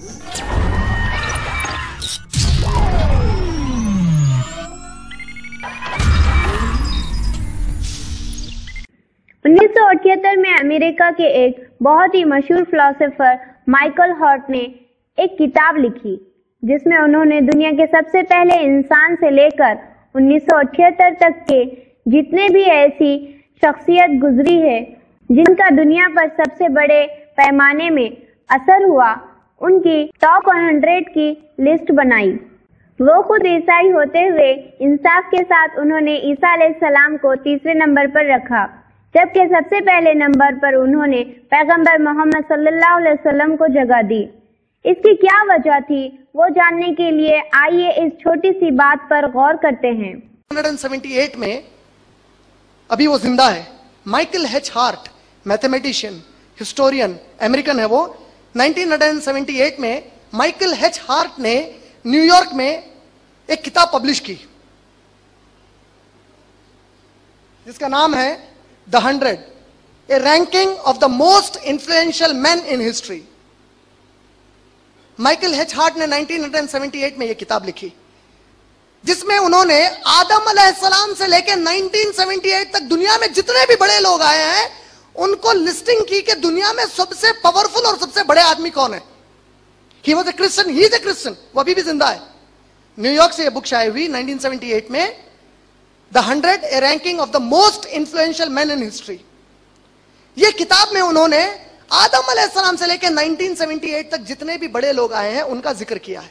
1978 में अमेरिका के एक बहुत ही मशहूर फिलोसोफर माइकल हर्ट ने एक किताब लिखी जिसमें उन्होंने दुनिया के सबसे पहले इंसान से लेकर 1978 तक के जितने भी ऐसी शख्सियत गुजरी है जिनका दुनिया पर सबसे बड़े पैमाने में असर हुआ, उनकी टॉप 100 की लिस्ट बनाई। वो खुद ईसाई होते हुए इंसाफ के साथ उन्होंने ईसा अलैहिस्सलाम को तीसरे नंबर पर रखा, जबकि सबसे पहले नंबर पर उन्होंने पैगंबर मोहम्मद सल्लल्लाहु अलैहि वसल्लम को जगह दी। इसकी क्या वजह थी वो जानने के लिए आइए इस छोटी सी बात पर गौर करते हैं। 1978 में, अभी वो जिंदा है, Michael H heart, mathematician, historian, American है वो। 1978 में माइकल एच हार्ट ने न्यूयॉर्क में एक किताब पब्लिश की जिसका नाम है the 100, A ranking of the most influential man in history. Michael H heart ने 1978 में यह किताब लिखी जिसमें उन्होंने आदम अलैहिस्सलाम से लेकर 1978 तक दुनिया में जितने भी बड़े लोग आए हैं उनको लिस्टिंग की कि दुनिया में सबसे पावरफुल और सबसे बड़े आदमी कौन है। He was a Christian, he is a Christian, वो अभी भी जिंदा है। न्यूयॉर्क से यह बुक शाये हुई 1978 में, the 100, A ranking of the most influential man in history. यह किताब में उन्होंने आदम अलैहिस्सलाम से लेकर 1978 तक जितने भी बड़े लोग आए हैं उनका जिक्र किया है,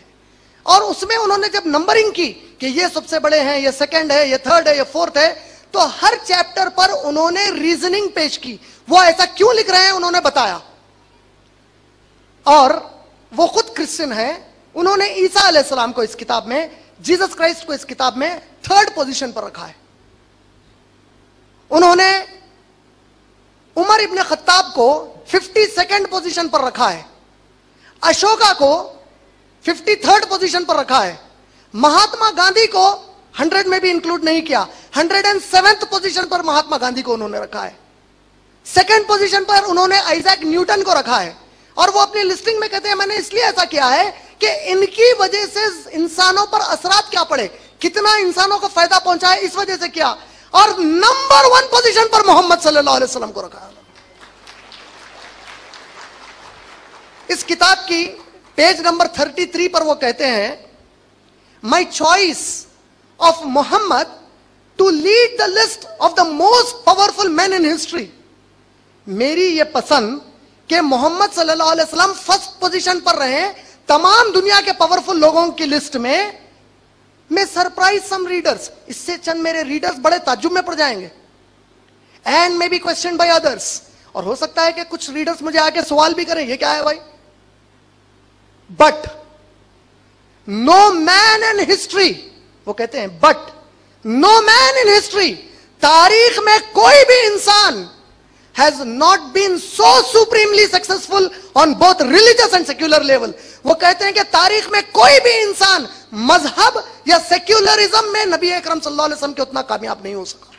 और उसमें उन्होंने जब नंबरिंग की कि ये सबसे बड़े हैं, ये सेकंड है, ये थर्ड है, ये फोर्थ है, तो हर चैप्टर पर उन्होंने रीजनिंग पेश की, वो ऐसा क्यों लिख रहे हैं उन्होंने बताया। और वो खुद क्रिश्चियन है। उन्होंने ईसा अलैहिस्सलाम को इस किताब में, जीसस क्राइस्ट को इस किताब में 3rd पोजीशन पर रखा है। उन्होंने उमर इब्न खत्ताब को 52nd पोजीशन पर रखा है, अशोका को 53rd पोजीशन पर रखा है, महात्मा गांधी को 100 में भी इंक्लूड नहीं किया, 107th पोजीशन पर महात्मा गांधी को उन्होंने रखा है। 2nd पोजीशन पर उन्होंने आइजैक न्यूटन को रखा है, और वो अपनी लिस्टिंग में कहते हैं मैंने इसलिए ऐसा किया है कि इनकी वजह से इंसानों पर असरात क्या पड़े, कितना इंसानों को फायदा पहुंचा है, इस वजह से किया। और नंबर 1 पोजीशन पर मोहम्मद सल्लल्लाहु अलैहि वसल्लम को रखा है। इस किताब की पेज नंबर 33 पर वो कहते हैं, my choice of Mohammed to lead the list of the most powerful man in history. मेरी ये पसंद कि मोहम्मद सल्लल्लाहु अलैहि वसल्लम 1st पोजीशन पर रहे तमाम दुनिया के पावरफुल लोगों की लिस्ट में। मैं सरप्राइज सम रीडर्स, इससे चंद मेरे रीडर्स बड़े ताज्जुब में पड़ जाएंगे, and may be question by others, और हो सकता है कि कुछ रीडर्स मुझे आके सवाल भी करें ये क्या है भाई। But no man in history, वो कहते हैं but no man in history, तारीख में कोई भी इंसान has not been so supremely successful on both religious and secular level। वो कहते हैं कि तारीख में कोई भी इंसान मजहब या सेक्युलरिज्म में नबी अकरम सल्लल्लाहु अलैहि वसल्लम के उतना कामयाब नहीं हो सका।